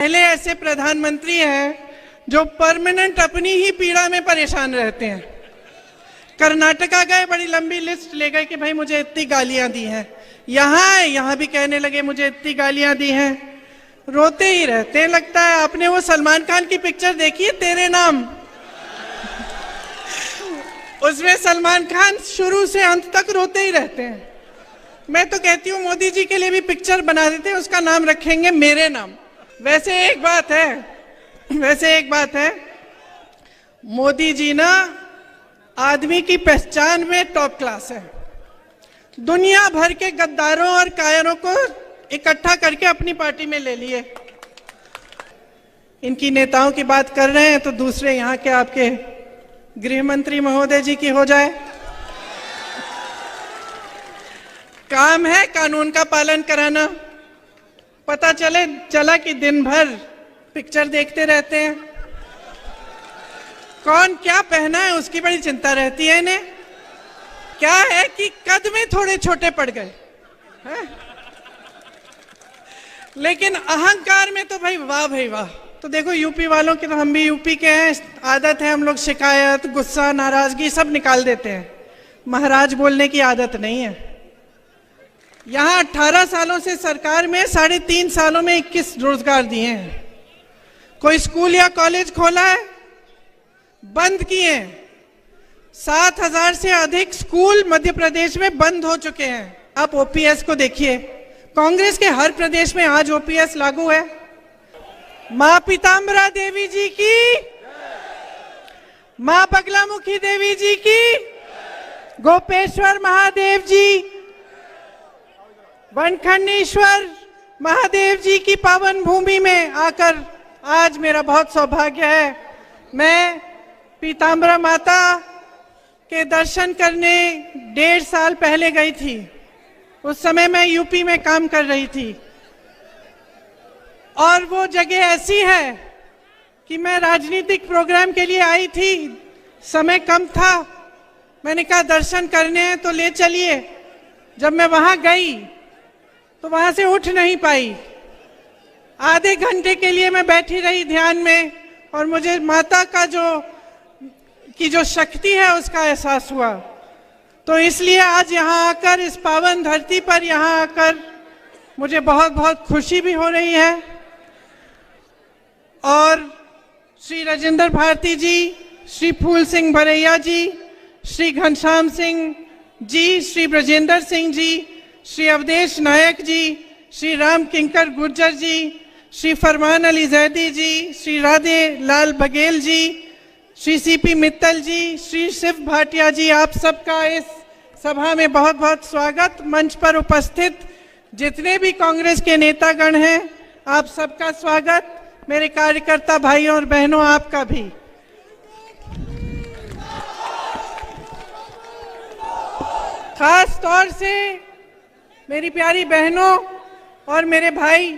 पहले ऐसे प्रधानमंत्री हैं जो परमानेंट अपनी ही पीड़ा में परेशान रहते हैं। कर्नाटका गए, बड़ी लंबी लिस्ट ले गए कि भाई मुझे इतनी गालियां दी हैं। यहाँ भी कहने लगे मुझे इतनी गालियां दी हैं। रोते ही रहते हैं। लगता है आपने वो सलमान खान की पिक्चर देखी है तेरे नाम? उसमें सलमान खान शुरू से अंत तक रोते ही रहते हैं। मैं तो कहती हूँ मोदी जी के लिए भी पिक्चर बना देते हैं, उसका नाम रखेंगे मेरे नाम। वैसे एक बात है, मोदी जी ना आदमी की पहचान में टॉप क्लास है। दुनिया भर के गद्दारों और कायरों को इकट्ठा करके अपनी पार्टी में ले लिए। इनकी नेताओं की बात कर रहे हैं तो दूसरे यहाँ के आपके गृह मंत्री महोदय जी की हो जाए। काम है कानून का पालन कराना। पता चला कि दिन भर पिक्चर देखते रहते हैं। कौन क्या पहना है उसकी बड़ी चिंता रहती है इन्हें। क्या है कि कद में थोड़े छोटे पड़ गए हैं? लेकिन अहंकार में तो भाई वाह। तो देखो यूपी वालों की, तो हम भी यूपी के हैं, आदत है हम लोग शिकायत, गुस्सा, नाराजगी सब निकाल देते हैं। महाराज बोलने की आदत नहीं है। यहाँ 18 सालों से सरकार में 3.5 सालों में 21 रोजगार दिए हैं। कोई स्कूल या कॉलेज खोला है? बंद किए हैं। 7,000 से अधिक स्कूल मध्य प्रदेश में बंद हो चुके हैं। आप ओपीएस को देखिए, कांग्रेस के हर प्रदेश में आज ओपीएस लागू है। मां पीताम्बरा देवी जी की, मां बगलामुखी देवी जी की, गोपेश्वर महादेव जी, वनखंडेश्वर महादेव जी की पावन भूमि में आकर आज मेरा बहुत सौभाग्य है। मैं पीताम्बरा माता के दर्शन करने 1.5 साल पहले गई थी। उस समय मैं यूपी में काम कर रही थी और वो जगह ऐसी है कि मैं राजनीतिक प्रोग्राम के लिए आई थी, समय कम था। मैंने कहा दर्शन करने हैं तो ले चलिए। जब मैं वहां गई तो वहां से उठ नहीं पाई। आधे घंटे के लिए मैं बैठी रही ध्यान में और मुझे माता का जो शक्ति है उसका एहसास हुआ। तो इसलिए आज यहाँ आकर, इस पावन धरती पर यहाँ आकर मुझे बहुत बहुत खुशी भी हो रही है। और श्री राजेंद्र भारती जी, श्री फूल सिंह भरैया जी, श्री घनश्याम सिंह जी, श्री ब्रजेंद्र सिंह जी, श्री अवधेश नायक जी, श्री राम किंकर गुर्जर जी, श्री फरमान अली जैदी जी, श्री राधे लाल बघेल जी, श्री सीपी मित्तल जी, श्री शिव भाटिया जी, आप सबका इस सभा में बहुत बहुत स्वागत। मंच पर उपस्थित जितने भी कांग्रेस के नेतागण हैं, आप सबका स्वागत। मेरे कार्यकर्ता भाइयों और बहनों, आपका भी। खास तौर से मेरी प्यारी बहनों और मेरे भाई,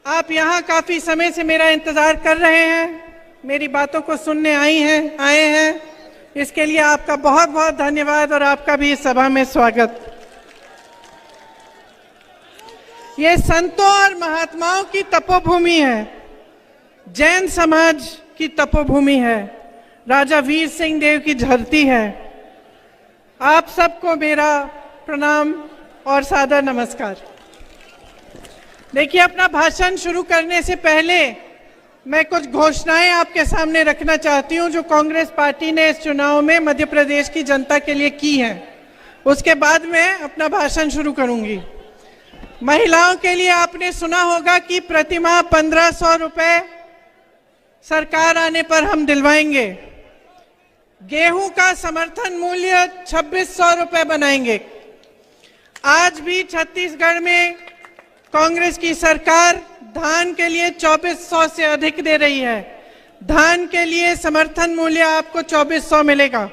आप यहाँ काफी समय से मेरा इंतजार कर रहे हैं, मेरी बातों को सुनने आए हैं। इसके लिए आपका बहुत बहुत धन्यवाद और आपका भी इस सभा में स्वागत। ये संतों और महात्माओं की तपोभूमि है, जैन समाज की तपोभूमि है, राजा वीर सिंह देव की धरती है। आप सबको मेरा प्रणाम और सादर नमस्कार। देखिए, अपना भाषण शुरू करने से पहले मैं कुछ घोषणाएं आपके सामने रखना चाहती हूं जो कांग्रेस पार्टी ने इस चुनाव में मध्य प्रदेश की जनता के लिए की हैं। उसके बाद मैं अपना भाषण शुरू करूंगी। महिलाओं के लिए आपने सुना होगा कि प्रतिमाह 1500 रुपए सरकार आने पर हम दिलवाएंगे। गेहूं का समर्थन मूल्य 2600 रुपए बनाएंगे। आज भी छत्तीसगढ़ में कांग्रेस की सरकार धान के लिए 2400 से अधिक दे रही है। धान के लिए समर्थन मूल्य आपको 2400 मिलेगा।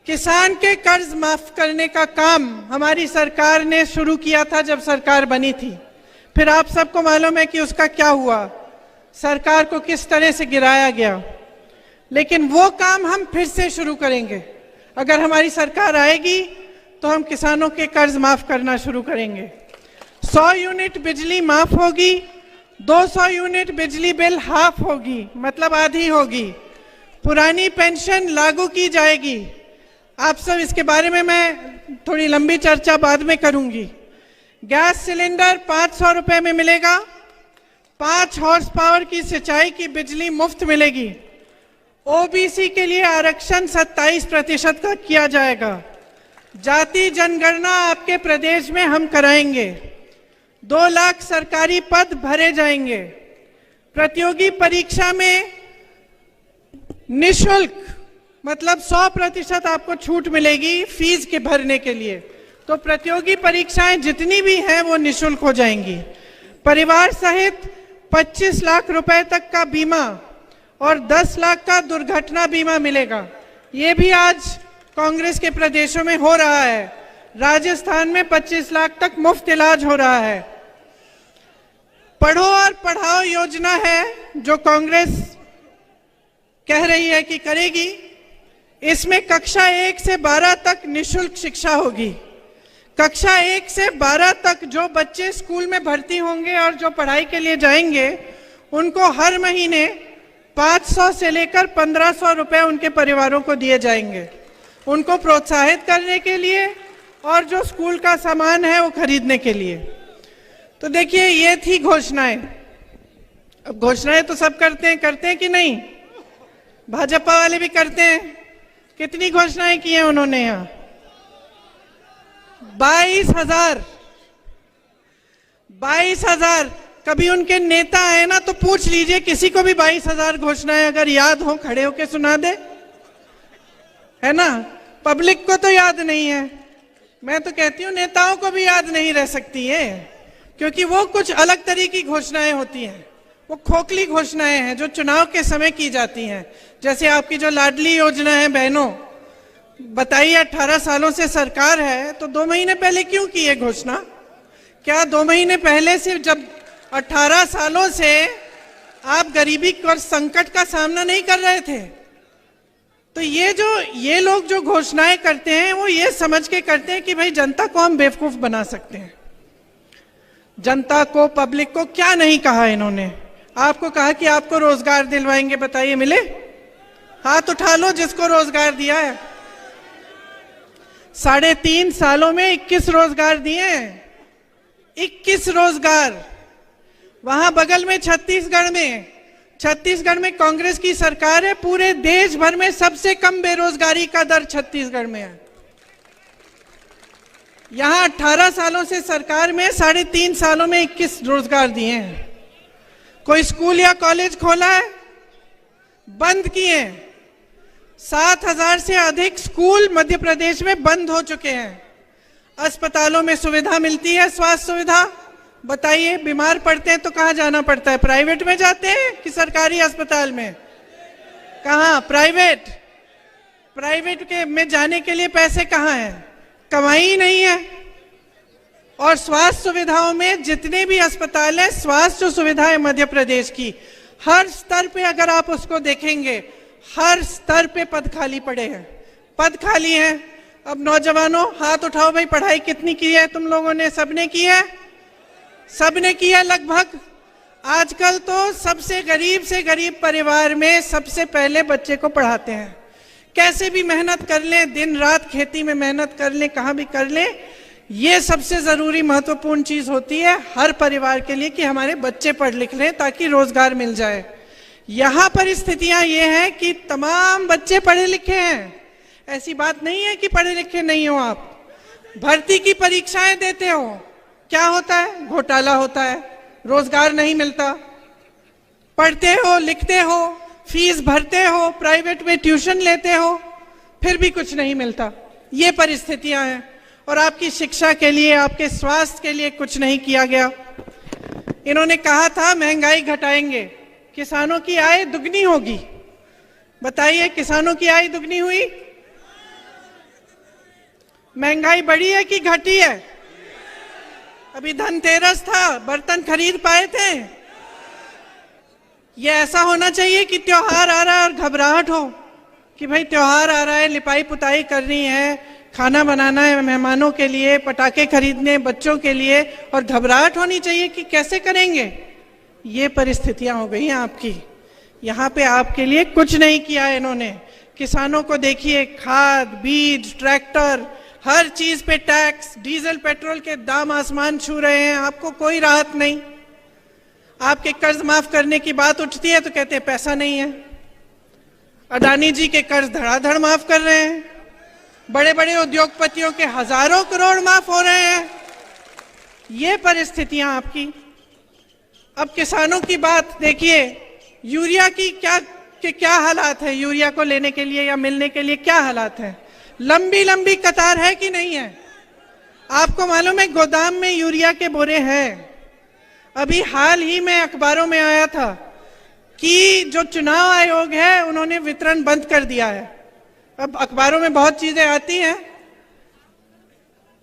किसान के कर्ज माफ करने का काम हमारी सरकार ने शुरू किया था जब सरकार बनी थी। फिर आप सबको मालूम है कि उसका क्या हुआ, सरकार को किस तरह से गिराया गया। लेकिन वो काम हम फिर से शुरू करेंगे। अगर हमारी सरकार आएगी तो हम किसानों के कर्ज माफ करना शुरू करेंगे। 100 यूनिट बिजली माफ होगी, 200 यूनिट बिजली बिल हाफ होगी, मतलब आधी होगी। पुरानी पेंशन लागू की जाएगी। आप सब इसके बारे में मैं थोड़ी लंबी चर्चा बाद में करूंगी। गैस सिलेंडर 500 रुपए में मिलेगा। 5 हॉर्स पावर की सिंचाई की बिजली मुफ्त मिलेगी। ओबीसी के लिए आरक्षण 27% का किया जाएगा। जाति जनगणना आपके प्रदेश में हम कराएंगे। 2 लाख सरकारी पद भरे जाएंगे। प्रतियोगी परीक्षा में निशुल्क, मतलब 100% आपको छूट मिलेगी फीस के भरने के लिए। तो प्रतियोगी परीक्षाएं जितनी भी हैं वो निशुल्क हो जाएंगी। परिवार सहित 25 लाख रुपए तक का बीमा और 10 लाख का दुर्घटना बीमा मिलेगा। ये भी आज कांग्रेस के प्रदेशों में हो रहा है। राजस्थान में 25 लाख तक मुफ्त इलाज हो रहा है। पढ़ो और पढ़ाओ योजना है जो कांग्रेस कह रही है कि करेगी। इसमें कक्षा 1 से 12 तक निशुल्क शिक्षा होगी। कक्षा 1 से 12 तक जो बच्चे स्कूल में भर्ती होंगे और जो पढ़ाई के लिए जाएंगे उनको हर महीने 500 से लेकर 1500 रुपए उनके परिवारों को दिए जाएंगे, उनको प्रोत्साहित करने के लिए और जो स्कूल का सामान है वो खरीदने के लिए। तो देखिए, ये थी घोषणाएं। अब घोषणाएं तो सब करते हैं कि नहीं? भाजपा वाले भी करते हैं। कितनी घोषणाएं की हैं उन्होंने यहाँ? 22,000। कभी उनके नेता आए ना तो पूछ लीजिए, किसी को भी 22,000 घोषणाएं अगर याद हो खड़े होके सुना दे, है ना? पब्लिक को तो याद नहीं है। मैं तो कहती हूँ नेताओं को भी याद नहीं रह सकती है, क्योंकि वो कुछ अलग तरह की घोषणाएं होती हैं। वो खोखली घोषणाएं हैं जो चुनाव के समय की जाती हैं। जैसे आपकी जो लाडली योजना है बहनों, बताइए 18 सालों से सरकार है तो 2 महीने पहले क्यों की है घोषणा? क्या 2 महीने पहले से, जब 18 सालों से आप गरीबी और संकट का सामना नहीं कर रहे थे? तो ये लोग जो घोषणाएं करते हैं वो ये समझ के करते हैं कि भाई जनता को हम बेवकूफ बना सकते हैं। जनता को, पब्लिक को क्या नहीं कहा इन्होंने? आपको कहा कि आपको रोजगार दिलवाएंगे, बताइए मिले? हाथ उठा लो जिसको रोजगार दिया है। 3.5 सालों में 21 रोजगार दिए हैं। 21 रोजगार। वहां बगल में छत्तीसगढ़ में कांग्रेस की सरकार है। पूरे देश भर में सबसे कम बेरोजगारी का दर छत्तीसगढ़ में है। यहां 18 सालों से सरकार में 3.5 सालों में 21 रोजगार दिए हैं। कोई स्कूल या कॉलेज खोला है? बंद किए। 7,000 से अधिक स्कूल मध्य प्रदेश में बंद हो चुके हैं। अस्पतालों में सुविधा मिलती है, स्वास्थ्य सुविधा। बताइए, बीमार पड़ते हैं तो कहाँ जाना पड़ता है? प्राइवेट में जाते हैं कि सरकारी अस्पताल में? कहाँ? प्राइवेट के में जाने के लिए पैसे कहाँ हैं? कमाई ही नहीं है। और स्वास्थ्य सुविधाओं में जितने भी अस्पताल हैं, स्वास्थ्य सुविधाएं मध्य प्रदेश की हर स्तर पे अगर आप उसको देखेंगे, हर स्तर पे पद खाली पड़े हैं। पद खाली हैं। अब नौजवानों हाथ उठाओ भाई, पढ़ाई कितनी की है तुम लोगों ने? सबने की है? सबने की है लगभग। आजकल तो सबसे गरीब से गरीब परिवार में सबसे पहले बच्चे को पढ़ाते हैं। कैसे भी मेहनत कर लें, दिन रात खेती में मेहनत कर लें, कहाँ भी कर लें, ये सबसे जरूरी महत्वपूर्ण चीज होती है हर परिवार के लिए कि हमारे बच्चे पढ़ लिख लें ताकि रोजगार मिल जाए। यहाँ परिस्थितियां ये हैं कि तमाम बच्चे पढ़े लिखे हैं। ऐसी बात नहीं है कि पढ़े लिखे नहीं हो आप। भर्ती की परीक्षाएं देते हो, क्या होता है? घोटाला होता है, रोजगार नहीं मिलता। पढ़ते हो, लिखते हो, फीस भरते हो, प्राइवेट में ट्यूशन लेते हो, फिर भी कुछ नहीं मिलता। ये परिस्थितियां हैं। और आपकी शिक्षा के लिए, आपके स्वास्थ्य के लिए कुछ नहीं किया गया। इन्होंने कहा था महंगाई घटाएंगे, किसानों की आय दुगनी होगी। बताइए, किसानों की आय दुगनी हुई? महंगाई बढ़ी है कि घटी है? अभी धनतेरस था, बर्तन खरीद पाए थे? ये ऐसा होना चाहिए कि त्योहार आ रहा है और घबराहट हो कि भाई त्योहार आ रहा है, लिपाई पुताई करनी है, खाना बनाना है मेहमानों के लिए, पटाखे खरीदने बच्चों के लिए, और घबराहट होनी चाहिए कि कैसे करेंगे। ये परिस्थितियां हो गई हैं आपकी। यहाँ पे आपके लिए कुछ नहीं किया इन्होंने। किसानों को देखिए, खाद, बीज, ट्रैक्टर, हर चीज पे टैक्स, डीजल पेट्रोल के दाम आसमान छू रहे हैं, आपको कोई राहत नहीं। आपके कर्ज माफ करने की बात उठती है तो कहते हैं पैसा नहीं है। अडानी जी के कर्ज धड़ाधड़ माफ कर रहे हैं, बड़े बड़े उद्योगपतियों के हजारों करोड़ माफ हो रहे हैं। ये परिस्थितियां आपकी। अब किसानों की बात देखिए, यूरिया की क्या हालात है, यूरिया को लेने के लिए या मिलने के लिए क्या हालात है। लंबी लंबी कतार है कि नहीं है। आपको मालूम है गोदाम में यूरिया के बोरे हैं। अभी हाल ही में अखबारों में आया था कि जो चुनाव आयोग है उन्होंने वितरण बंद कर दिया है। अब अखबारों में बहुत चीजें आती हैं,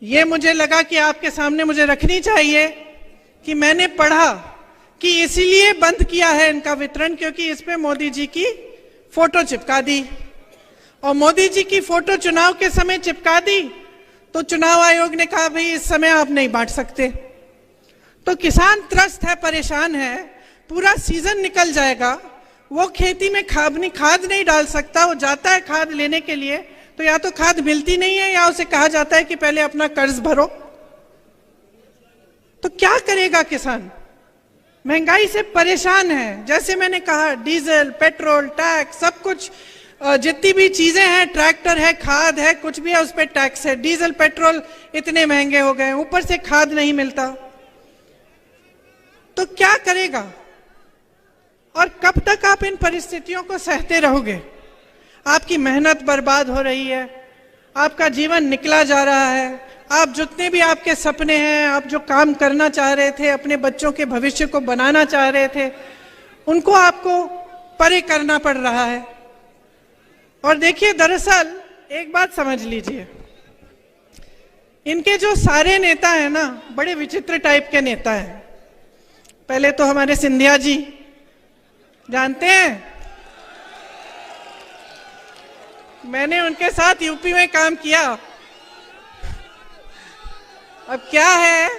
ये मुझे लगा कि आपके सामने मुझे रखनी चाहिए कि मैंने पढ़ा कि इसीलिए बंद किया है इनका वितरण, क्योंकि इस पे मोदी जी की फोटो चिपका दी। और मोदी जी की फोटो चुनाव के समय चिपका दी तो चुनाव आयोग ने कहा भाई इस समय आप नहीं बांट सकते। तो किसान त्रस्त है, परेशान है, पूरा सीजन निकल जाएगा, वो खेती में खाद नहीं डाल सकता। वो जाता है खाद लेने के लिए तो या तो खाद मिलती नहीं है या उसे कहा जाता है कि पहले अपना कर्ज भरो। तो क्या करेगा किसान? महंगाई से परेशान है। जैसे मैंने कहा, डीजल, पेट्रोल, टैक्स, सब कुछ, जितनी भी चीजें हैं, ट्रैक्टर है, खाद है, कुछ भी है उस पर टैक्स है। डीजल पेट्रोल इतने महंगे हो गए, ऊपर से खाद नहीं मिलता। तो क्या करेगा और कब तक आप इन परिस्थितियों को सहते रहोगे? आपकी मेहनत बर्बाद हो रही है, आपका जीवन निकला जा रहा है। आप जितने भी आपके सपने हैं, आप जो काम करना चाह रहे थे, अपने बच्चों के भविष्य को बनाना चाह रहे थे, उनको आपको परे करना पड़ रहा है। और देखिए, दरअसल एक बात समझ लीजिए, इनके जो सारे नेता हैं ना, बड़े विचित्र टाइप के नेता हैं। पहले तो हमारे सिंधिया जी, जानते हैं, मैंने उनके साथ यूपी में काम किया। अब क्या है,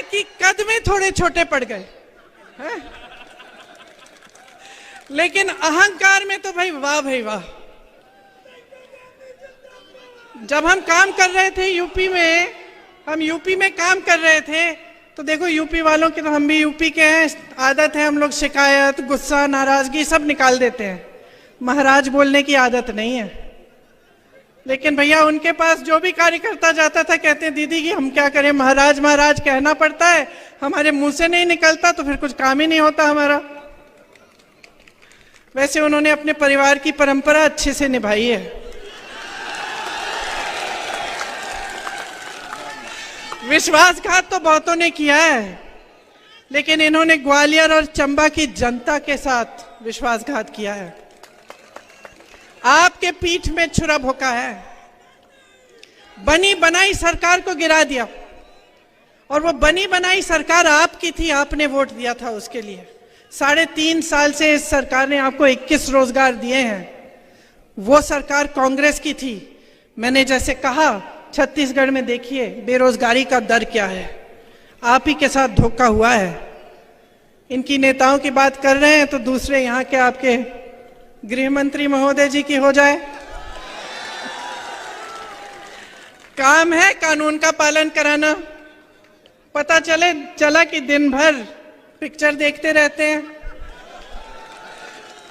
कि कद में थोड़े छोटे पड़ गए हैं? लेकिन अहंकार में तो भाई वाह भाई वाह। जब हम काम कर रहे थे यूपी में काम कर रहे थे तो देखो, यूपी वालों की, तो हम भी यूपी के हैं, आदत है हम लोग शिकायत, गुस्सा, नाराजगी सब निकाल देते हैं। महाराज बोलने की आदत नहीं है। लेकिन भैया उनके पास जो भी कार्यकर्ता जाता था कहते हैं दीदी कि हम क्या करें, महाराज महाराज कहना पड़ता है, हमारे मुंह से नहीं निकलता तो फिर कुछ काम ही नहीं होता हमारा। वैसे उन्होंने अपने परिवार की परंपरा अच्छे से निभाई है। विश्वासघात तो बहुतों ने किया है, लेकिन इन्होंने ग्वालियर और चंबा की जनता के साथ विश्वासघात किया है। आपके पीठ में छुरा भोंका है, बनी बनाई सरकार को गिरा दिया। और वो बनी बनाई सरकार आपकी थी, आपने वोट दिया था उसके लिए। 3.5 साल से इस सरकार ने आपको 21 रोजगार दिए हैं। वो सरकार कांग्रेस की थी। मैंने जैसे कहा, छत्तीसगढ़ में देखिए बेरोजगारी का दर क्या है। आप ही के साथ धोखा हुआ है। इनकी नेताओं की बात कर रहे हैं तो दूसरे यहाँ के आपके गृह मंत्री महोदय जी की हो जाए। काम है कानून का पालन कराना। पता चला कि दिन भर पिक्चर देखते रहते हैं,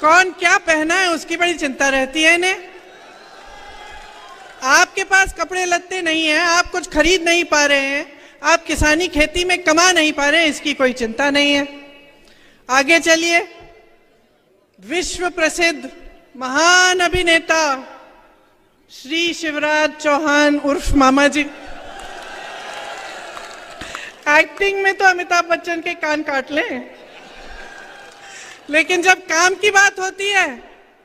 कौन क्या पहना है उसकी बड़ी चिंता रहती है इन्हें। आपके पास कपड़े लत्ते नहीं है, आप कुछ खरीद नहीं पा रहे हैं, आप किसानी खेती में कमा नहीं पा रहे हैं, इसकी कोई चिंता नहीं है। आगे चलिए, विश्व प्रसिद्ध महान अभिनेता श्री शिवराज चौहान उर्फ मामा जी, एक्टिंग में तो अमिताभ बच्चन के कान काट लें, लेकिन जब काम की बात होती है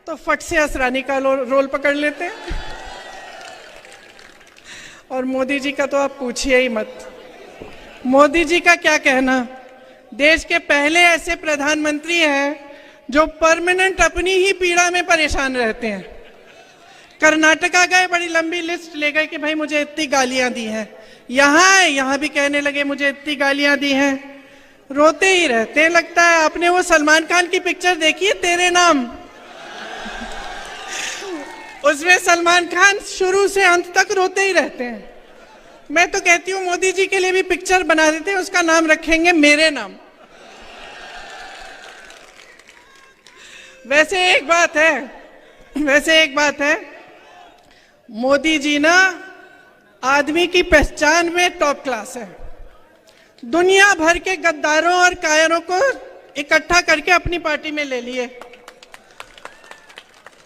तो फट से असरानी का रोल पकड़ लेते हैं। और मोदी जी का तो आप पूछिए ही मत। मोदी जी का क्या कहना, देश के पहले ऐसे प्रधानमंत्री हैं जो परमानेंट अपनी ही पीड़ा में परेशान रहते हैं। कर्नाटका गए, बड़ी लंबी लिस्ट ले गए कि भाई मुझे इतनी गालियां दी हैं। यहाँ भी कहने लगे मुझे इतनी गालियां दी हैं। रोते ही रहते हैं। लगता है आपने वो सलमान खान की पिक्चर देखी है तेरे नाम? उसमें सलमान खान शुरू से अंत तक रोते ही रहते हैं। मैं तो कहती हूँ मोदी जी के लिए भी पिक्चर बना देते हैं, उसका नाम रखेंगे मेरे नाम। वैसे एक बात है, मोदी जी ना आदमी की पहचान में टॉप क्लास है। दुनिया भर के गद्दारों और कायरों को इकट्ठा करके अपनी पार्टी में ले लिए।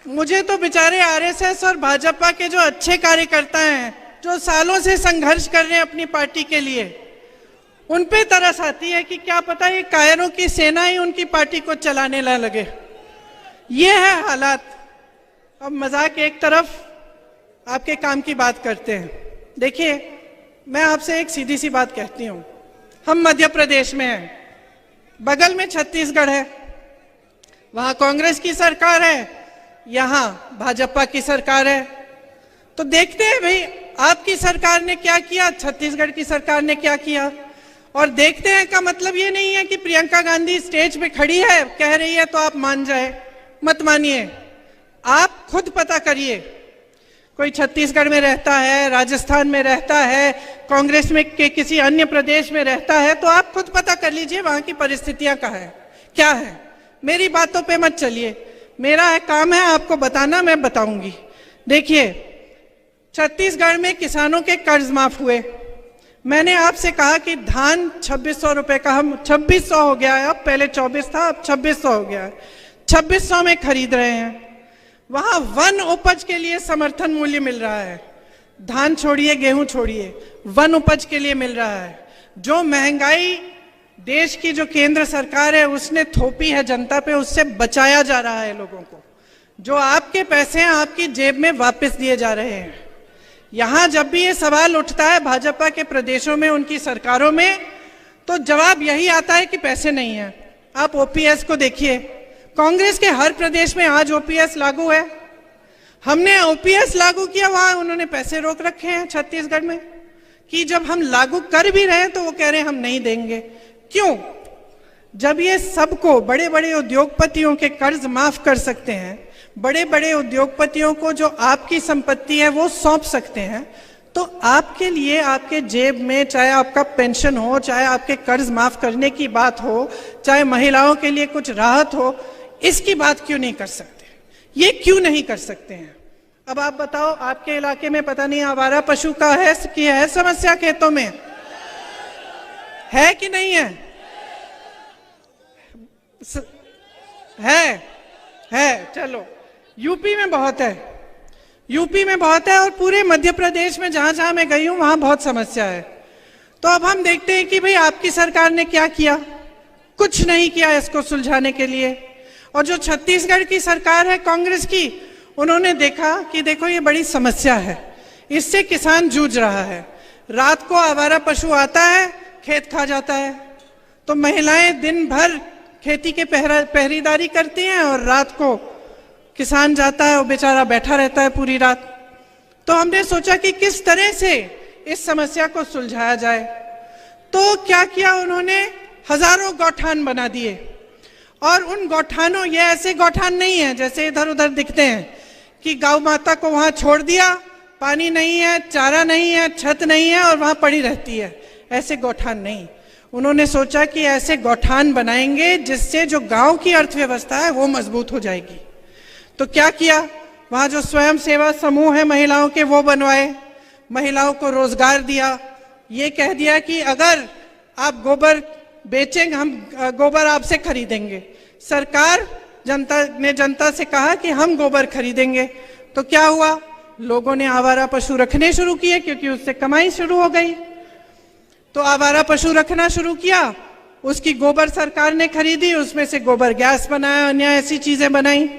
मुझे तो बेचारे आरएसएस और भाजपा के जो अच्छे कार्यकर्ता हैं, जो सालों से संघर्ष कर रहे हैं अपनी पार्टी के लिए, उन पे तरस आती है कि क्या पता ये कायरों की सेना ही उनकी पार्टी को चलाने ना लगे। ये है हालात। अब मजाक एक तरफ, आपके काम की बात करते हैं। देखिए, मैं आपसे एक सीधी सी बात कहती हूँ। हम मध्य प्रदेश में हैं, बगल में छत्तीसगढ़ है, वहां कांग्रेस की सरकार है, यहां भाजपा की सरकार है। तो देखते हैं भाई आपकी सरकार ने क्या किया, छत्तीसगढ़ की सरकार ने क्या किया। और देखते हैं का मतलब ये नहीं है कि प्रियंका गांधी स्टेज पे खड़ी है, कह रही है तो आप मान जाए। मत मानिए, आप खुद पता करिए। कोई छत्तीसगढ़ में रहता है, राजस्थान में रहता है, कांग्रेस में के किसी अन्य प्रदेश में रहता है, तो आप खुद पता कर लीजिए वहां की परिस्थितियां क्या है। मेरी बातों पे मत चलिए, मेरा काम है आपको बताना, मैं बताऊंगी। देखिए, छत्तीसगढ़ में किसानों के कर्ज माफ हुए। मैंने आपसे कहा कि धान 2600 रुपए का, हम 2600 हो गया है, अब पहले 24 था, अब 2600 हो गया है, 2600 में खरीद रहे हैं। वहां वन उपज के लिए समर्थन मूल्य मिल रहा है। धान छोड़िए, गेहूं छोड़िए, वन उपज के लिए मिल रहा है। जो महंगाई देश की जो केंद्र सरकार है उसने थोपी है जनता पे, उससे बचाया जा रहा है लोगों को। जो आपके पैसे हैं आपकी जेब में वापस दिए जा रहे हैं। यहां जब भी ये सवाल उठता है भाजपा के प्रदेशों में, उनकी सरकारों में, तो जवाब यही आता है कि पैसे नहीं है। आप ओपीएस को देखिए, कांग्रेस के हर प्रदेश में आज ओपीएस लागू है। हमने ओपीएस लागू किया, वहां उन्होंने पैसे रोक रखे हैं छत्तीसगढ़ में, कि जब हम लागू कर भी रहे हैं तो वो कह रहे हैं हम नहीं देंगे। क्यों? जब ये सबको, बड़े बड़े उद्योगपतियों के कर्ज माफ कर सकते हैं, बड़े बड़े उद्योगपतियों को जो आपकी संपत्ति है वो सौंप सकते हैं, तो आपके लिए, आपके जेब में, चाहे आपका पेंशन हो, चाहे आपके कर्ज माफ करने की बात हो, चाहे महिलाओं के लिए कुछ राहत हो, इसकी बात क्यों नहीं कर सकते? ये क्यों नहीं कर सकते हैं? अब आप बताओ, आपके इलाके में पता नहीं आवारा पशु का है कि है समस्या खेतों में, है कि नहीं है? है। चलो, यूपी में बहुत है, यूपी में बहुत है, और पूरे मध्य प्रदेश में जहां जहां मैं गई हूं वहां बहुत समस्या है। तो अब हम देखते हैं कि भाई आपकी सरकार ने क्या किया। कुछ नहीं किया इसको सुलझाने के लिए। और जो छत्तीसगढ़ की सरकार है कांग्रेस की, उन्होंने देखा कि देखो ये बड़ी समस्या है, इससे किसान जूझ रहा है। रात को आवारा पशु आता है, खेत खा जाता है, तो महिलाएं दिन भर खेती के पहरेदारी करती हैं और रात को किसान जाता है, वो बेचारा बैठा रहता है पूरी रात। तो हमने सोचा कि किस तरह से इस समस्या को सुलझाया जाए। तो क्या किया उन्होंने, हजारों गौठान बना दिए। और उन गौठानों, ये ऐसे गौठान नहीं है जैसे इधर उधर दिखते हैं कि गौ माता को वहां छोड़ दिया, पानी नहीं है, चारा नहीं है, छत नहीं है और वहां पड़ी रहती है। ऐसे गौठान नहीं। उन्होंने सोचा कि ऐसे गौठान बनाएंगे जिससे जो गांव की अर्थव्यवस्था है वो मजबूत हो जाएगी। तो क्या किया, वहां जो स्वयं सेवा समूह है महिलाओं के, वो बनवाए, महिलाओं को रोजगार दिया। ये कह दिया कि अगर आप गोबर बेचेंगे, हम गोबर आपसे खरीदेंगे। सरकार जनता से कहा कि हम गोबर खरीदेंगे। तो क्या हुआ, लोगों ने आवारा पशु रखने शुरू किए, क्योंकि उससे कमाई शुरू हो गई। तो आवारा पशु रखना शुरू किया, उसकी गोबर सरकार ने खरीदी, उसमें से गोबर गैस बनाया, अन्य ऐसी चीजें बनाई,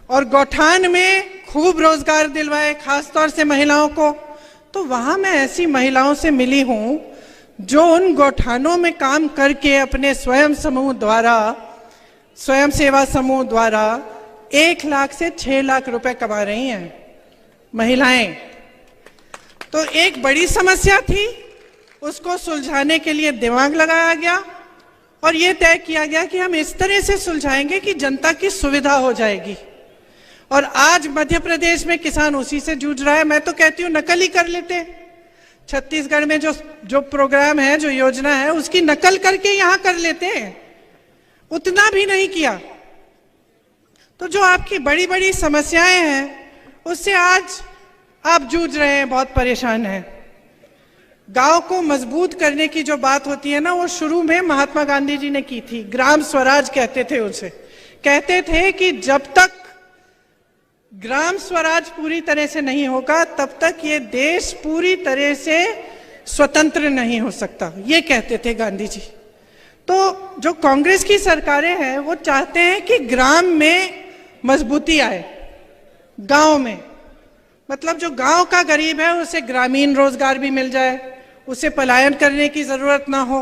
और गौठान में खूब रोजगार दिलवाए, खासतौर से महिलाओं को। तो वहां मैं ऐसी महिलाओं से मिली हूं जो उन गौठानों में काम करके अपने स्वयं सेवा समूह द्वारा 1 लाख से 6 लाख रुपए कमा रही हैं। महिलाएं। तो एक बड़ी समस्या थी, उसको सुलझाने के लिए दिमाग लगाया गया और ये तय किया गया कि हम इस तरह से सुलझाएंगे कि जनता की सुविधा हो जाएगी। और आज मध्य प्रदेश में किसान उसी से जूझ रहा है। मैं तो कहती हूँ नकल ही कर लेते। छत्तीसगढ़ में जो प्रोग्राम है, जो योजना है, उसकी नकल करके यहां कर लेते हैं, उतना भी नहीं किया। तो जो आपकी बड़ी बड़ी समस्याएं हैं उससे आज आप जूझ रहे हैं, बहुत परेशान हैं। गांव को मजबूत करने की जो बात होती है ना, वो शुरू में महात्मा गांधी जी ने की थी। ग्राम स्वराज कहते थे उसे। कहते थे कि जब तक ग्राम स्वराज पूरी तरह से नहीं होगा तब तक ये देश पूरी तरह से स्वतंत्र नहीं हो सकता, ये कहते थे गांधी जी। तो जो कांग्रेस की सरकारें हैं वो चाहते हैं कि ग्राम में मजबूती आए, गांव में। मतलब जो गांव का गरीब है उसे ग्रामीण रोजगार भी मिल जाए, उसे पलायन करने की जरूरत ना हो।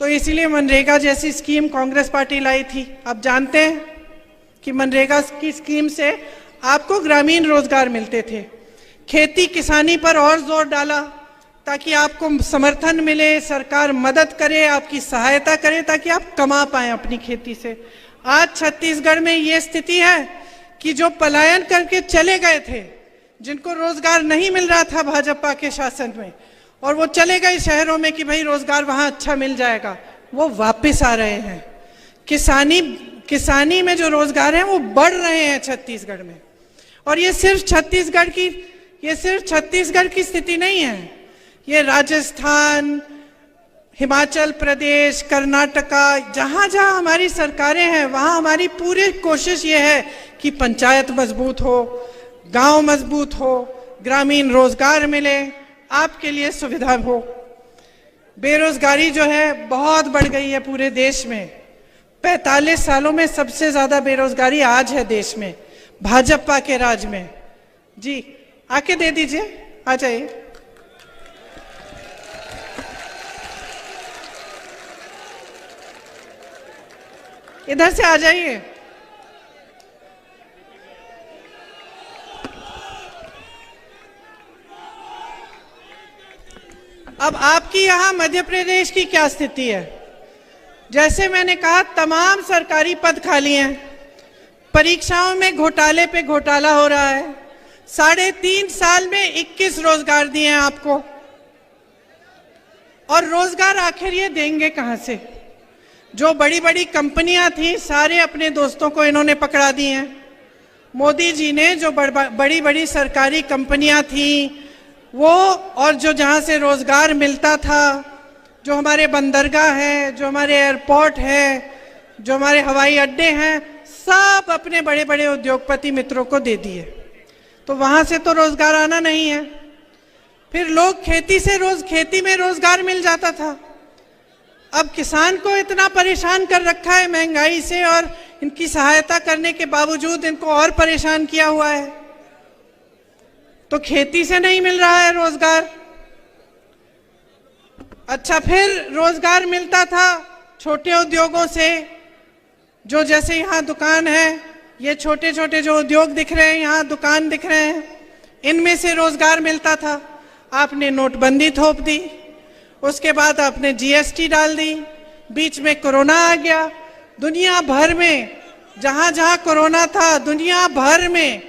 तो इसीलिए मनरेगा जैसी स्कीम कांग्रेस पार्टी लाई थी। आप जानते हैं कि मनरेगा की स्कीम से आपको ग्रामीण रोजगार मिलते थे। खेती किसानी पर और जोर डाला ताकि आपको समर्थन मिले, सरकार मदद करे, आपकी सहायता करे ताकि आप कमा पाएं अपनी खेती से। आज छत्तीसगढ़ में ये स्थिति है कि जो पलायन करके चले गए थे, जिनको रोजगार नहीं मिल रहा था भाजपा के शासन में, और वो चले गए शहरों में कि भाई रोजगार वहां अच्छा मिल जाएगा, वो वापस आ रहे हैं। किसानी में जो रोजगार है वो बढ़ रहे हैं छत्तीसगढ़ में। और ये सिर्फ छत्तीसगढ़ की स्थिति नहीं है, ये राजस्थान, हिमाचल प्रदेश, कर्नाटका, जहां जहां हमारी सरकारें हैं वहां हमारी पूरी कोशिश ये है कि पंचायत मजबूत हो, गांव मजबूत हो, ग्रामीण रोजगार मिले, आपके लिए सुविधा हो। बेरोजगारी जो है बहुत बढ़ गई है पूरे देश में। 45 सालों में सबसे ज्यादा बेरोजगारी आज है देश में, भाजपा के राज में। जी आके दे दीजिए, आ जाइए। इधर से आ जाइए। अब आपकी यहां मध्य प्रदेश की क्या स्थिति है? जैसे मैंने कहा, तमाम सरकारी पद खाली हैं, परीक्षाओं में घोटाले पे घोटाला हो रहा है। 3.5 साल में 21 रोजगार दिए हैं आपको, और रोजगार आखिर ये देंगे कहां से? जो बड़ी बड़ी कंपनियां थी, सारे अपने दोस्तों को इन्होंने पकड़ा दी हैं। मोदी जी ने जो बड़ी बड़ी सरकारी कंपनियां थी वो, और जो जहां से रोजगार मिलता था, जो हमारे बंदरगाह है, जो हमारे एयरपोर्ट है, जो हमारे हवाई अड्डे हैं, सब अपने बड़े बड़े उद्योगपति मित्रों को दे दिए। तो वहां से तो रोजगार आना नहीं है। फिर लोग खेती में रोजगार मिल जाता था। अब किसान को इतना परेशान कर रखा है महंगाई से, और इनकी सहायता करने के बावजूद इनको और परेशान किया हुआ है। तो खेती से नहीं मिल रहा है रोजगार। अच्छा, फिर रोजगार मिलता था छोटे उद्योगों से, जो जैसे यहाँ दुकान है, ये छोटे छोटे जो उद्योग दिख रहे हैं, यहाँ दुकान दिख रहे हैं, इनमें से रोजगार मिलता था। आपने नोटबंदी थोप दी, उसके बाद आपने जीएसटी डाल दी, बीच में कोरोना आ गया। दुनिया भर में जहां जहां कोरोना था, दुनिया भर में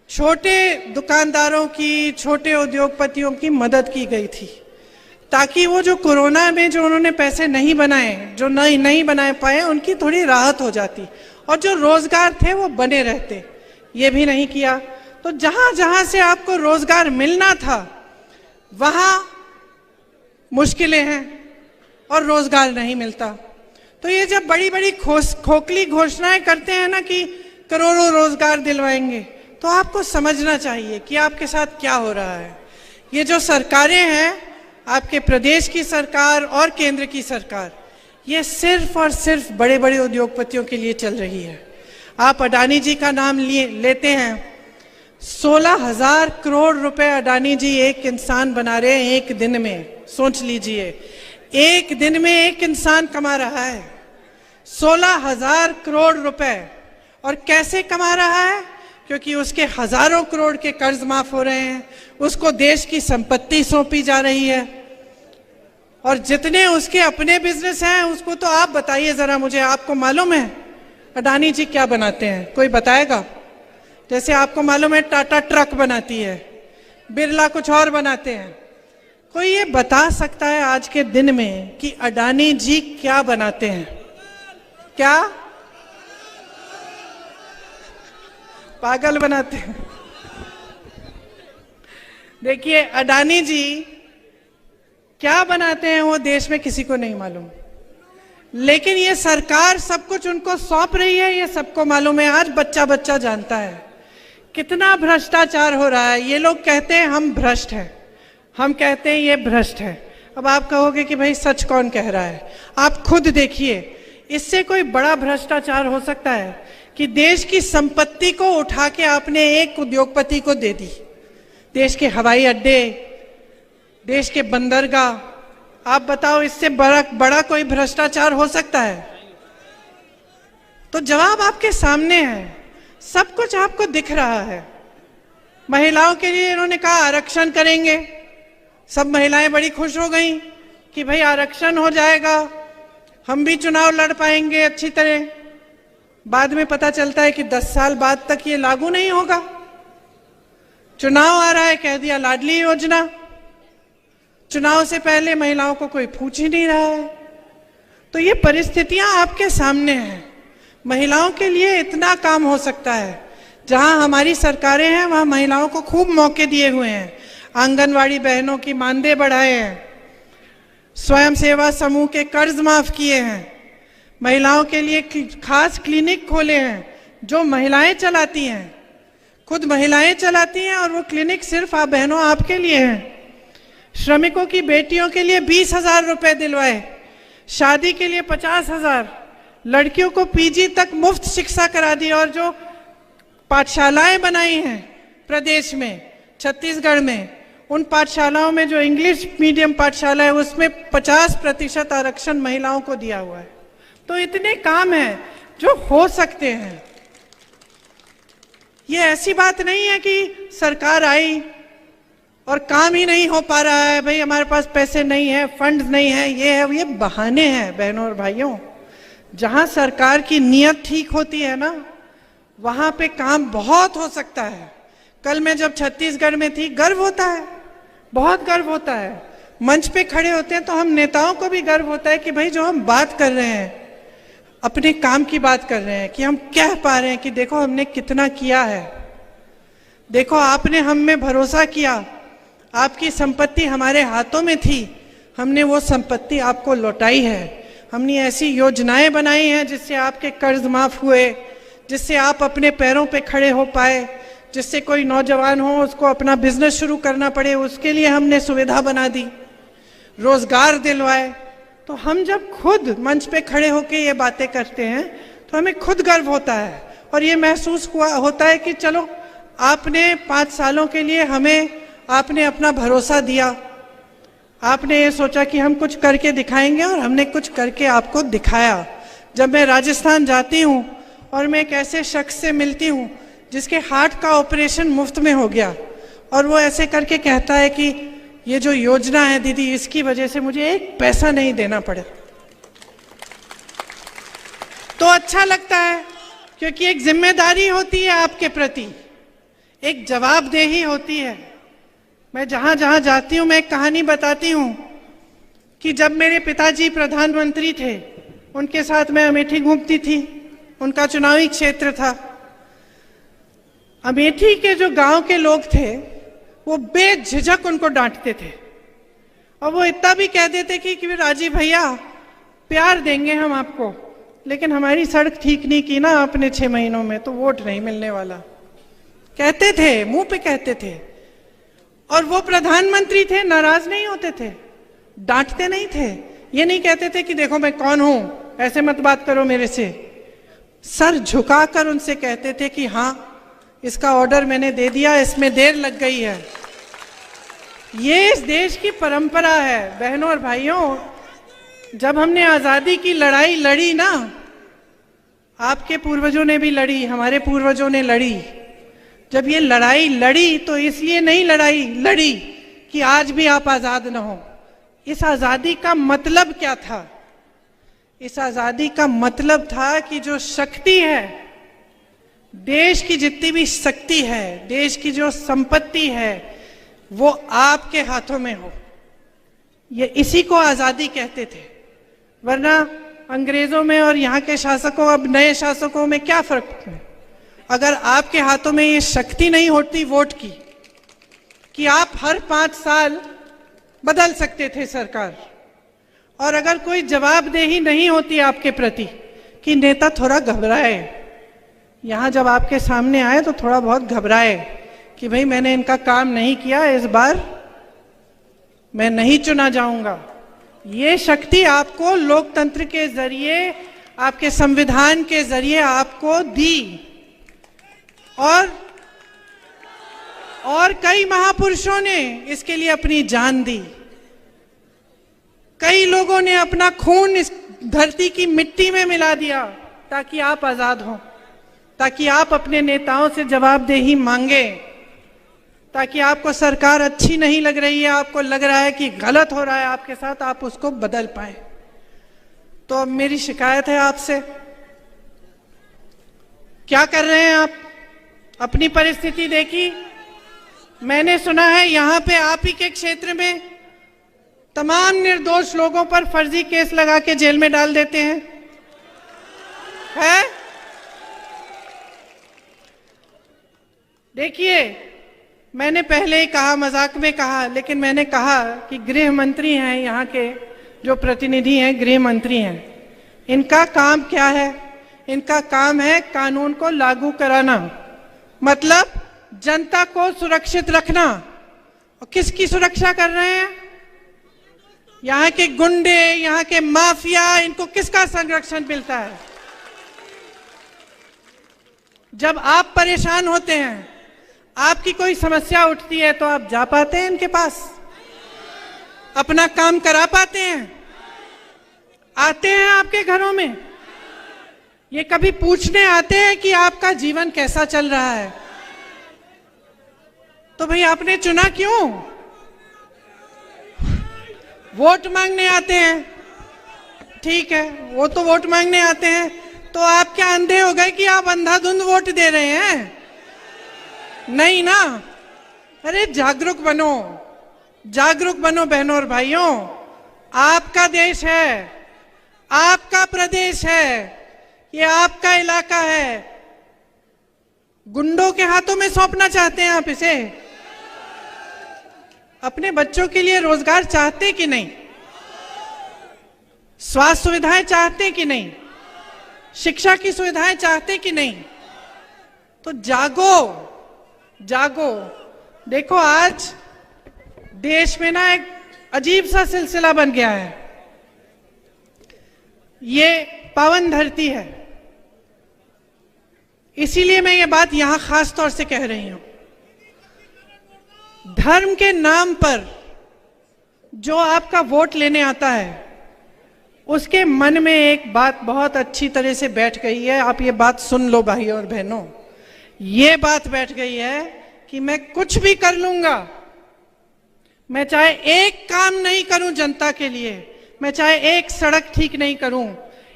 छोटे दुकानदारों की, छोटे उद्योगपतियों की मदद की गई थी, ताकि वो जो कोरोना में जो उन्होंने पैसे नहीं बनाए, जो नहीं बना पाए, उनकी थोड़ी राहत हो जाती और जो रोजगार थे वो बने रहते। ये भी नहीं किया। तो जहां जहां से आपको रोजगार मिलना था वहां मुश्किलें हैं और रोजगार नहीं मिलता। तो ये जब बड़ी बड़ी खोखली घोषणाएं करते हैं ना कि करोड़ों रोजगार दिलवाएंगे, तो आपको समझना चाहिए कि आपके साथ क्या हो रहा है। ये जो सरकारें हैं, आपके प्रदेश की सरकार और केंद्र की सरकार, ये सिर्फ और सिर्फ बड़े बड़े उद्योगपतियों के लिए चल रही है। आप अडानी जी का नाम लेते हैं, 16,000 करोड़ रुपए अडानी जी एक इंसान बना रहे हैं एक दिन में। सोच लीजिए, एक दिन में एक इंसान कमा रहा है 16,000 करोड़ रुपए। और कैसे कमा रहा है? क्योंकि उसके हजारों करोड़ के कर्ज माफ हो रहे हैं, उसको देश की संपत्ति सौंपी जा रही है, और जितने उसके अपने बिजनेस हैं उसको तो आप बताइए जरा मुझे, आपको मालूम है अडानी जी क्या बनाते हैं? कोई बताएगा? जैसे आपको मालूम है टाटा ट्रक बनाती है, बिरला कुछ और बनाते हैं। कोई ये बता सकता है आज के दिन में कि अडानी जी क्या बनाते हैं? क्या? पागल बनाते हैं। देखिए अडानी जी क्या बनाते हैं वो देश में किसी को नहीं मालूम, लेकिन ये सरकार सब कुछ उनको सौंप रही है, ये सबको मालूम है। आज बच्चा बच्चा जानता है कितना भ्रष्टाचार हो रहा है। ये लोग कहते हैं हम भ्रष्ट हैं, हम कहते हैं ये भ्रष्ट है। अब आप कहोगे कि भाई सच कौन कह रहा है? आप खुद देखिए, इससे कोई बड़ा भ्रष्टाचार हो सकता है कि देश की संपत्ति को उठा के आपने एक उद्योगपति को दे दी? देश के हवाई अड्डे, देश के बंदरगाह, आप बताओ इससे बड़ा कोई भ्रष्टाचार हो सकता है? तो जवाब आपके सामने है, सब कुछ आपको दिख रहा है। महिलाओं के लिए इन्होंने कहा आरक्षण करेंगे, सब महिलाएं बड़ी खुश हो गई कि भाई आरक्षण हो जाएगा, हम भी चुनाव लड़ पाएंगे अच्छी तरह। बाद में पता चलता है कि 10 साल बाद तक ये लागू नहीं होगा। चुनाव आ रहा है, कह दिया लाडली योजना। चुनाव से पहले महिलाओं को कोई पूछ ही नहीं रहा है। तो ये परिस्थितियां आपके सामने हैं। महिलाओं के लिए इतना काम हो सकता है। जहां हमारी सरकारें हैं वहां महिलाओं को खूब मौके दिए हुए हैं। आंगनवाड़ी बहनों की मानदेय बढ़ाए हैं, स्वयं सेवा समूह के कर्ज माफ किए हैं, महिलाओं के लिए खास क्लिनिक खोले हैं जो महिलाएं चलाती हैं, खुद महिलाएं चलाती हैं, और वो क्लिनिक सिर्फ आप बहनों आपके लिए हैं। श्रमिकों की बेटियों के लिए 20,000 रुपए दिलवाए, शादी के लिए 50,000, लड़कियों को पीजी तक मुफ्त शिक्षा करा दी, और जो पाठशालाएं बनाई हैं प्रदेश में, छत्तीसगढ़ में, उन पाठशालाओं में जो इंग्लिश मीडियम पाठशाला है उसमें 50% आरक्षण महिलाओं को दिया हुआ है। तो इतने काम हैं जो हो सकते हैं। ये ऐसी बात नहीं है कि सरकार आई और काम ही नहीं हो पा रहा है, भाई हमारे पास पैसे नहीं है, फंड नहीं है, ये बहाने हैं बहनों और भाइयों। जहां सरकार की नीयत ठीक होती है ना, वहां पे काम बहुत हो सकता है। कल मैं जब छत्तीसगढ़ में थी, गर्व होता है, बहुत गर्व होता है। मंच पे खड़े होते हैं तो हम नेताओं को भी गर्व होता है कि भाई जो हम बात कर रहे हैं, अपने काम की बात कर रहे हैं, कि हम कह पा रहे हैं कि देखो हमने कितना किया है, देखो आपने हम में भरोसा किया, आपकी संपत्ति हमारे हाथों में थी, हमने वो संपत्ति आपको लौटाई है, हमने ऐसी योजनाएं बनाई हैं जिससे आपके कर्ज माफ हुए, जिससे आप अपने पैरों पे खड़े हो पाए, जिससे कोई नौजवान हो उसको अपना बिजनेस शुरू करना पड़े उसके लिए हमने सुविधा बना दी, रोजगार दिलवाए। तो हम जब खुद मंच पे खड़े होके ये बातें करते हैं तो हमें खुद गर्व होता है, और ये महसूस होता है कि चलो आपने 5 सालों के लिए हमें आपने अपना भरोसा दिया, आपने ये सोचा कि हम कुछ करके दिखाएंगे, और हमने कुछ करके आपको दिखाया। जब मैं राजस्थान जाती हूँ और मैं एक ऐसे शख्स से मिलती हूँ जिसके हार्ट का ऑपरेशन मुफ्त में हो गया, और वो ऐसे करके कहता है कि ये जो योजना है दीदी, इसकी वजह से मुझे एक पैसा नहीं देना पड़े, तो अच्छा लगता है, क्योंकि एक जिम्मेदारी होती है आपके प्रति, एक जवाबदेही होती है। मैं जहां जहां जाती हूं मैं एक कहानी बताती हूं कि जब मेरे पिताजी प्रधानमंत्री थे, उनके साथ मैं अमेठी घूमती थी, उनका चुनावी क्षेत्र था। अमेठी के जो गांव के लोग थे वो बेझिझक उनको डांटते थे, और वो इतना भी कह देते कि राजीव भैया प्यार देंगे हम आपको, लेकिन हमारी सड़क ठीक नहीं की ना आपने 6 महीनों में, तो वोट नहीं मिलने वाला। कहते थे, मुंह पे कहते थे, और वो प्रधानमंत्री थे, नाराज नहीं होते थे, डांटते नहीं थे। ये नहीं कहते थे कि देखो मैं कौन हूं, ऐसे मत बात करो मेरे से। सर झुकाकर उनसे कहते थे कि हाँ इसका ऑर्डर मैंने दे दिया, इसमें देर लग गई है। ये इस देश की परंपरा है बहनों और भाइयों। जब हमने आजादी की लड़ाई लड़ी ना, आपके पूर्वजों ने भी लड़ी, हमारे पूर्वजों ने लड़ी, जब ये लड़ाई लड़ी तो इसलिए नहीं लड़ाई लड़ी कि आज भी आप आजाद न हो। इस आजादी का मतलब क्या था? इस आजादी का मतलब था कि जो शक्ति है, देश की जितनी भी शक्ति है, देश की जो संपत्ति है, वो आपके हाथों में हो। ये इसी को आजादी कहते थे। वरना अंग्रेजों में और यहाँ के शासकों, अब नए शासकों में क्या फर्क है? अगर आपके हाथों में ये शक्ति नहीं होती वोट की, कि आप हर 5 साल बदल सकते थे सरकार, और अगर कोई जवाबदेही नहीं होती आपके प्रति कि नेता थोड़ा घबराए, यहाँ जब आपके सामने आए तो थोड़ा बहुत घबराए कि भाई मैंने इनका काम नहीं किया, इस बार मैं नहीं चुना जाऊंगा। ये शक्ति आपको लोकतंत्र के जरिए, आपके संविधान के जरिए आपको दी। और कई महापुरुषों ने इसके लिए अपनी जान दी। कई लोगों ने अपना खून इस धरती की मिट्टी में मिला दिया ताकि आप आजाद हों, ताकि आप अपने नेताओं से जवाबदेही मांगे, ताकि आपको सरकार अच्छी नहीं लग रही है, आपको लग रहा है कि गलत हो रहा है आपके साथ, आप उसको बदल पाए। तो अब मेरी शिकायत है आपसे, क्या कर रहे हैं आप? अपनी परिस्थिति देखी। मैंने सुना है यहाँ पे आप ही के क्षेत्र में तमाम निर्दोष लोगों पर फर्जी केस लगा के जेल में डाल देते हैं, है? देखिए, मैंने पहले ही कहा, मजाक में कहा, लेकिन मैंने कहा कि गृह मंत्री हैं यहाँ के, जो प्रतिनिधि हैं गृह मंत्री हैं, इनका काम क्या है? इनका काम है कानून को लागू कराना, मतलब जनता को सुरक्षित रखना। और किसकी सुरक्षा कर रहे हैं? यहाँ के गुंडे, यहाँ के माफिया, इनको किसका संरक्षण मिलता है? जब आप परेशान होते हैं, आपकी कोई समस्या उठती है, तो आप जा पाते हैं इनके पास? अपना काम करा पाते हैं? आते हैं आपके घरों में? ये कभी पूछने आते हैं कि आपका जीवन कैसा चल रहा है? तो भाई आपने चुना क्यों? वोट मांगने आते हैं, ठीक है, वो तो वोट मांगने आते हैं, तो आप क्या अंधे हो गए कि आप अंधाधुंध वोट दे रहे हैं? नहीं ना। अरे जागरूक बनो, जागरूक बनो बहनों और भाइयों। आपका देश है, आपका प्रदेश है, ये आपका इलाका है। गुंडों के हाथों में सौंपना चाहते हैं आप इसे? अपने बच्चों के लिए रोजगार चाहते कि नहीं? स्वास्थ्य सुविधाएं चाहते कि नहीं? शिक्षा की सुविधाएं चाहते कि नहीं? तो जागो, जागो। देखो, आज देश में ना एक अजीब सा सिलसिला बन गया है। ये पावन धरती है, इसीलिए मैं ये बात यहां खास तौर से कह रही हूं। धर्म के नाम पर जो आपका वोट लेने आता है, उसके मन में एक बात बहुत अच्छी तरह से बैठ गई है। आप ये बात सुन लो भाइयों और बहनों, ये बात बैठ गई है कि मैं कुछ भी कर लूंगा, मैं चाहे एक काम नहीं करूं जनता के लिए, मैं चाहे एक सड़क ठीक नहीं करूं,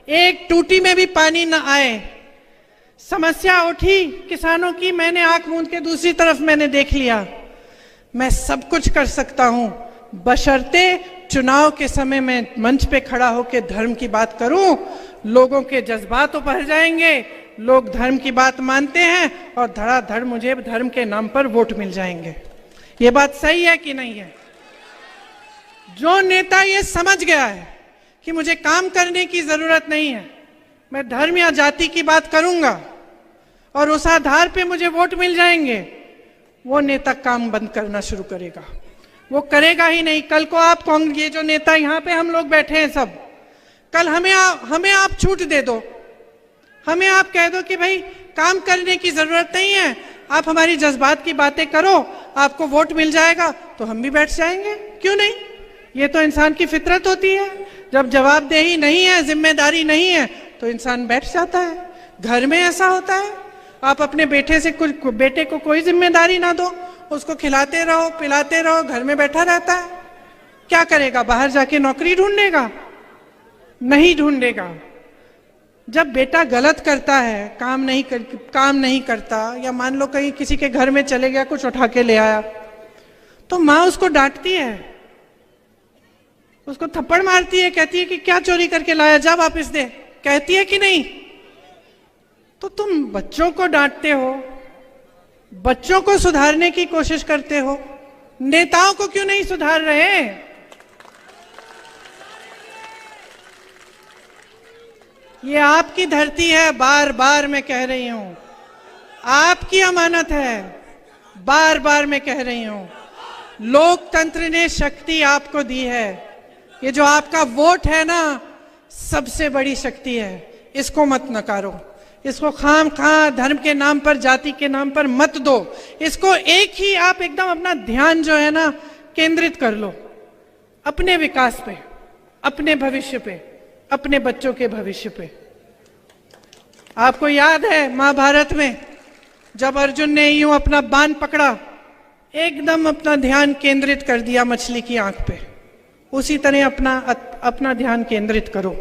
एक टूटी में भी पानी न आए, समस्या उठी किसानों की, मैंने आंख मूंद के दूसरी तरफ मैंने देख लिया, मैं सब कुछ कर सकता हूं, बशर्ते चुनाव के समय में मंच पे खड़ा होकर धर्म की बात करूं। लोगों के जज्बात उभर जाएंगे, लोग धर्म की बात मानते हैं और धड़ाधड़ मुझे धर्म के नाम पर वोट मिल जाएंगे। ये बात सही है कि नहीं है? जो नेता ये समझ गया है कि मुझे काम करने की जरूरत नहीं है, मैं धर्म या जाति की बात करूंगा और उस आधार पे मुझे वोट मिल जाएंगे, वो नेता काम बंद करना शुरू करेगा। वो करेगा ही नहीं। कल को आप ये जो नेता यहाँ पे हम लोग बैठे हैं सब, कल हमें आप छूट दे दो, हमें आप कह दो कि भाई काम करने की जरूरत नहीं है, आप हमारी जज्बात की बातें करो, आपको वोट मिल जाएगा, तो हम भी बैठ जाएंगे। क्यों नहीं? ये तो इंसान की फितरत होती है। जब जवाबदेही नहीं है, जिम्मेदारी नहीं है, तो इंसान बैठ जाता है। घर में ऐसा होता है, आप अपने बेटे को कोई जिम्मेदारी ना दो, उसको खिलाते रहो, पिलाते रहो, घर में बैठा रहता है। क्या करेगा? बाहर जाके नौकरी ढूंढेगा? नहीं ढूंढेगा। जब बेटा गलत करता है, काम नहीं करता, या मान लो कहीं किसी के घर में चले गया, कुछ उठा के ले आया, तो माँ उसको डांटती है, उसको थप्पड़ मारती है, कहती है कि क्या चोरी करके लाया, जा वापस दे, कहती है कि नहीं? तो तुम बच्चों को डांटते हो, बच्चों को सुधारने की कोशिश करते हो, नेताओं को क्यों नहीं सुधार रहे? ये आपकी धरती है, बार बार मैं कह रही हूं, आपकी अमानत है, बार बार मैं कह रही हूं। लोकतंत्र ने शक्ति आपको दी है, ये जो आपका वोट है ना, सबसे बड़ी शक्ति है, इसको मत नकारो, इसको खाम-खा धर्म के नाम पर, जाति के नाम पर मत दो, इसको एक ही आप एकदम अपना ध्यान जो है ना केंद्रित कर लो अपने विकास पे, अपने भविष्य पे, अपने बच्चों के भविष्य पे। आपको याद है महाभारत में जब अर्जुन ने यूं अपना बाण पकड़ा, एकदम अपना ध्यान केंद्रित कर दिया मछली की आंख पे, उसी तरह अपना ध्यान केंद्रित करो,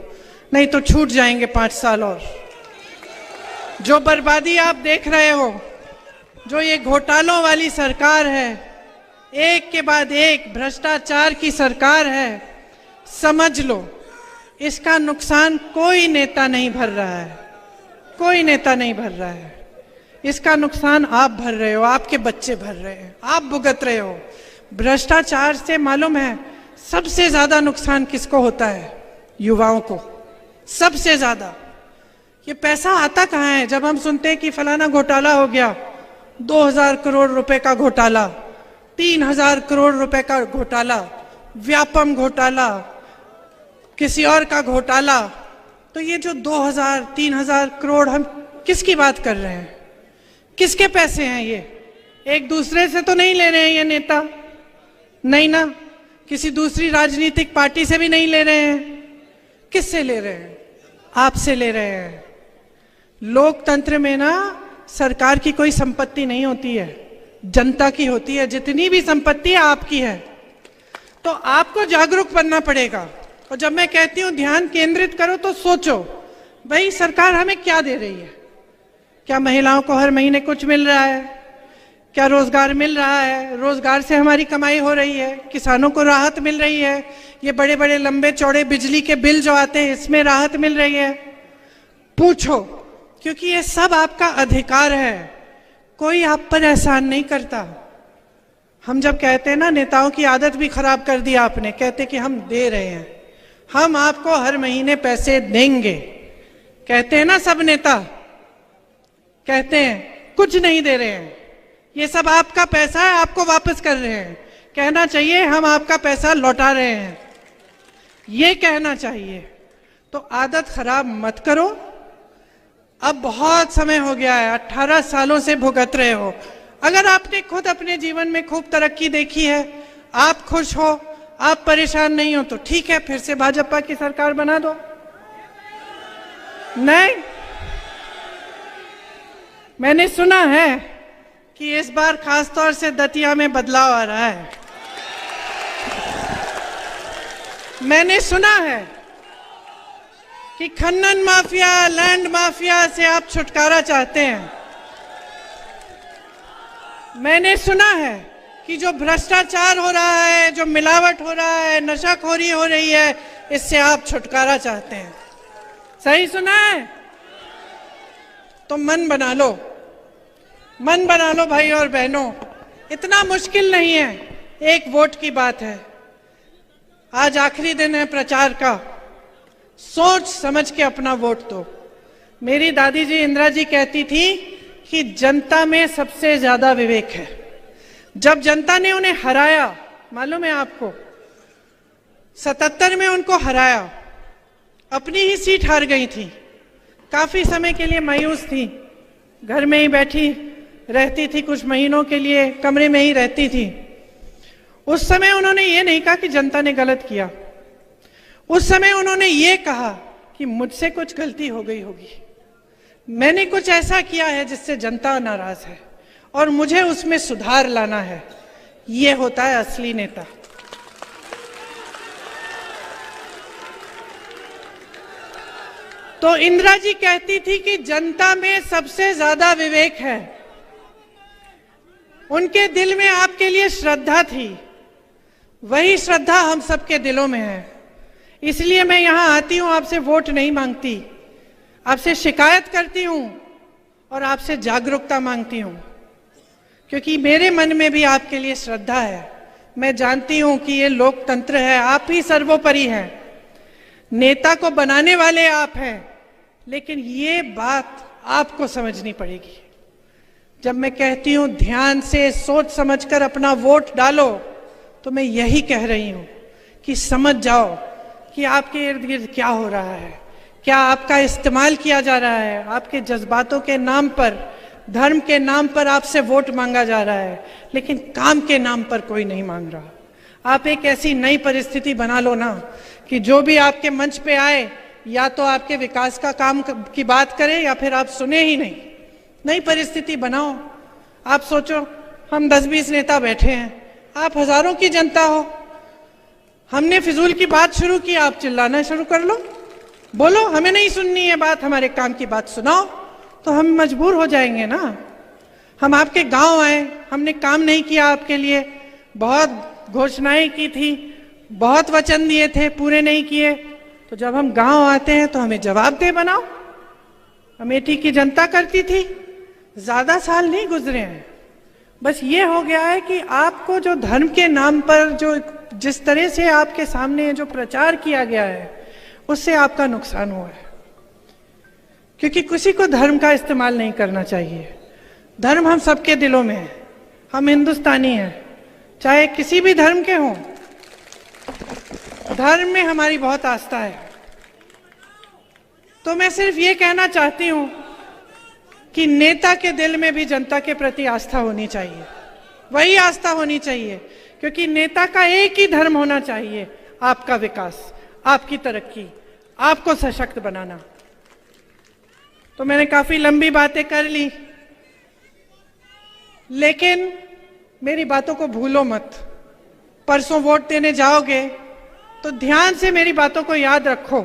नहीं तो छूट जाएंगे 5 साल और। जो बर्बादी आप देख रहे हो, जो ये घोटालों वाली सरकार है, एक के बाद एक भ्रष्टाचार की सरकार है, समझ लो इसका नुकसान कोई नेता नहीं भर रहा है, कोई नेता नहीं भर रहा है, इसका नुकसान आप भर रहे हो, आपके बच्चे भर रहे हैं, आप भुगत रहे हो। भ्रष्टाचार से मालूम है सबसे ज्यादा नुकसान किसको होता है? युवाओं को, सबसे ज्यादा। ये पैसा आता कहाँ है? जब हम सुनते हैं कि फलाना घोटाला हो गया, 2000 करोड़ रुपए का घोटाला, 3000 करोड़ रुपए का घोटाला, व्यापम घोटाला, किसी और का घोटाला, तो ये जो 2000-3000 करोड़ हम किसकी बात कर रहे हैं? किसके पैसे हैं ये? एक दूसरे से तो नहीं ले रहे हैं ये नेता, नहीं ना, किसी दूसरी राजनीतिक पार्टी से भी नहीं ले रहे हैं। किससे ले रहे हैं? आपसे ले रहे हैं। लोकतंत्र में ना सरकार की कोई संपत्ति नहीं होती है, जनता की होती है, जितनी भी संपत्ति है आपकी है। तो आपको जागरूक बनना पड़ेगा। और जब मैं कहती हूं ध्यान केंद्रित करो, तो सोचो भाई सरकार हमें क्या दे रही है? क्या महिलाओं को हर महीने कुछ मिल रहा है? क्या रोजगार मिल रहा है? रोजगार से हमारी कमाई हो रही है? किसानों को राहत मिल रही है? ये बड़े बड़े लंबे चौड़े बिजली के बिल जो आते हैं, इसमें राहत मिल रही है? पूछो, क्योंकि ये सब आपका अधिकार है, कोई आप पर एहसान नहीं करता। हम जब कहते हैं ना, नेताओं की आदत भी खराब कर दिया आपने, कहते कि हम दे रहे हैं, हम आपको हर महीने पैसे देंगे, कहते हैं ना सब नेता, कहते हैं कुछ नहीं दे रहे हैं, ये सब आपका पैसा है, आपको वापस कर रहे हैं। कहना चाहिए हम आपका पैसा लौटा रहे हैं, ये कहना चाहिए। तो आदत खराब मत करो। अब बहुत समय हो गया है, 18 सालों से भुगत रहे हो। अगर आपने खुद अपने जीवन में खूब तरक्की देखी है, आप खुश हो, आप परेशान नहीं हो, तो ठीक है, फिर से भाजपा की सरकार बना दो। नहीं, मैंने सुना है कि इस बार खासतौर से दतिया में बदलाव आ रहा है। मैंने सुना है कि खनन माफिया, लैंड माफिया से आप छुटकारा चाहते हैं। मैंने सुना है कि जो भ्रष्टाचार हो रहा है, जो मिलावट हो रहा है, नशाखोरी हो रही है, इससे आप छुटकारा चाहते हैं। सही सुना है? तो मन बना लो, मन बना लो भाई और बहनों, इतना मुश्किल नहीं है, एक वोट की बात है। आज आखिरी दिन है प्रचार का, सोच समझ के अपना वोट दो। मेरी दादी जी इंदिरा जी कहती थी कि जनता में सबसे ज्यादा विवेक है। जब जनता ने उन्हें हराया, मालूम है आपको, 77 में उनको हराया, अपनी ही सीट हार गई थी, काफी समय के लिए मायूस थी, घर में ही बैठी रहती थी, कुछ महीनों के लिए कमरे में ही रहती थी। उस समय उन्होंने ये नहीं कहा कि जनता ने गलत किया, उस समय उन्होंने ये कहा कि मुझसे कुछ गलती हो गई होगी, मैंने कुछ ऐसा किया है जिससे जनता नाराज है और मुझे उसमें सुधार लाना है। ये होता है असली नेता। तो इंदिरा जी कहती थी कि जनता में सबसे ज्यादा विवेक है। उनके दिल में आपके लिए श्रद्धा थी, वही श्रद्धा हम सबके दिलों में है। इसलिए मैं यहां आती हूं, आपसे वोट नहीं मांगती, आपसे शिकायत करती हूं और आपसे जागरूकता मांगती हूं, क्योंकि मेरे मन में भी आपके लिए श्रद्धा है। मैं जानती हूं कि ये लोकतंत्र है, आप ही सर्वोपरि हैं, नेता को बनाने वाले आप हैं, लेकिन ये बात आपको समझनी पड़ेगी। जब मैं कहती हूं ध्यान से सोच समझकर अपना वोट डालो, तो मैं यही कह रही हूं कि समझ जाओ कि आपके इर्द गिर्द क्या हो रहा है, क्या आपका इस्तेमाल किया जा रहा है, आपके जज्बातों के नाम पर, धर्म के नाम पर आपसे वोट मांगा जा रहा है, लेकिन काम के नाम पर कोई नहीं मांग रहा। आप एक ऐसी नई परिस्थिति बना लो ना कि जो भी आपके मंच पे आए या तो आपके विकास का काम की बात करे या फिर आप सुने ही नहीं। नई परिस्थिति बनाओ। आप सोचो, हम 10-20 नेता बैठे हैं, आप हजारों की जनता हो। हमने फिजूल की बात शुरू की, आप चिल्लाना शुरू कर लो, बोलो हमें नहीं सुननी है बात, हमारे काम की बात सुनाओ, तो हम मजबूर हो जाएंगे ना। हम आपके गांव आए, हमने काम नहीं किया आपके लिए, बहुत घोषणाएं की थी, बहुत वचन दिए थे, पूरे नहीं किए, तो जब हम गांव आते हैं तो हमें जवाबदेह बनाओ। अमेठी की जनता करती थी, ज्यादा साल नहीं गुजरे हैं, बस ये हो गया है कि आपको जो धर्म के नाम पर जो जिस तरह से आपके सामने जो प्रचार किया गया है, उससे आपका नुकसान हुआ है। क्योंकि किसी को धर्म का इस्तेमाल नहीं करना चाहिए। धर्म हम सबके दिलों में है, हम हिंदुस्तानी हैं, चाहे किसी भी धर्म के हों। धर्म में हमारी बहुत आस्था है। तो मैं सिर्फ ये कहना चाहती हूं कि नेता के दिल में भी जनता के प्रति आस्था होनी चाहिए, वही आस्था होनी चाहिए, क्योंकि नेता का एक ही धर्म होना चाहिए, आपका विकास, आपकी तरक्की, आपको सशक्त बनाना। तो मैंने काफी लंबी बातें कर ली, लेकिन मेरी बातों को भूलो मत। परसों वोट देने जाओगे तो ध्यान से मेरी बातों को याद रखो।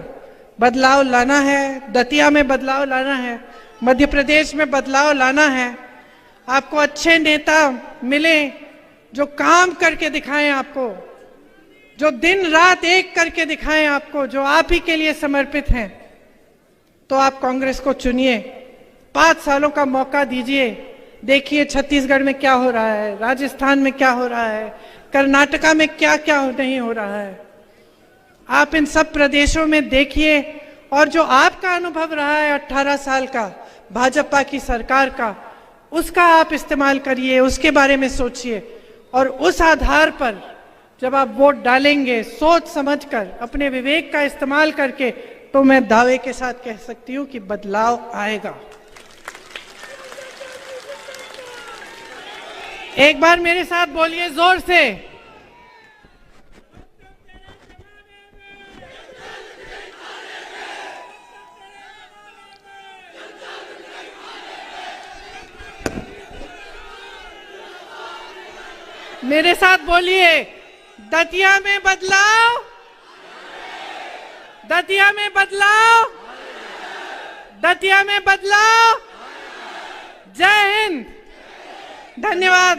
बदलाव लाना है, दतिया में बदलाव लाना है, मध्य प्रदेश में बदलाव लाना है। आपको अच्छे नेता मिले जो काम करके दिखाएं आपको, जो दिन रात एक करके दिखाएं आपको, जो आप ही के लिए समर्पित हैं। तो आप कांग्रेस को चुनिए, 5 सालों का मौका दीजिए। देखिए छत्तीसगढ़ में क्या हो रहा है, राजस्थान में क्या हो रहा है, कर्नाटका में क्या क्या नहीं हो रहा है। आप इन सब प्रदेशों में देखिए, और जो आपका अनुभव रहा है 18 साल का भाजपा की सरकार का, उसका आप इस्तेमाल करिए, उसके बारे में सोचिए, और उस आधार पर जब आप वोट डालेंगे सोच समझकर, अपने विवेक का इस्तेमाल करके, तो मैं दावे के साथ कह सकती हूं कि बदलाव आएगा। एक बार मेरे साथ बोलिए जोर से, मेरे साथ बोलिए, दतिया में बदलाव, दतिया में बदलाव, दतिया में बदलाव। जय हिंद, धन्यवाद।